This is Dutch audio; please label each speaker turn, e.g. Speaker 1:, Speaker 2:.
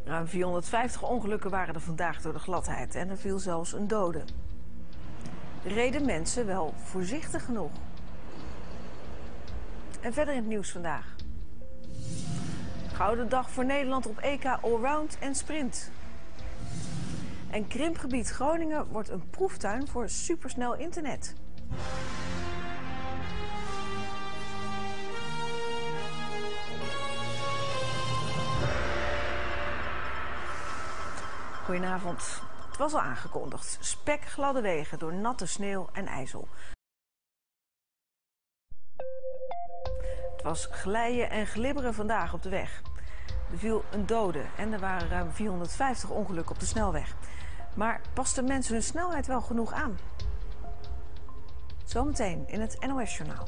Speaker 1: Ruim 450 ongelukken waren er vandaag door de gladheid en er viel zelfs een dode. Reden mensen wel voorzichtig genoeg? En verder in het nieuws vandaag. Gouden dag voor Nederland op EK Allround en Sprint. En krimpgebied Groningen wordt een proeftuin voor supersnel internet. Goedenavond. Het was al aangekondigd. Spekgladde wegen door natte sneeuw en ijzel. Het was glijden en glibberen vandaag op de weg. Er viel een dode en er waren ruim 450 ongelukken op de snelweg. Maar pasten mensen hun snelheid wel genoeg aan? Zometeen in het NOS-journaal.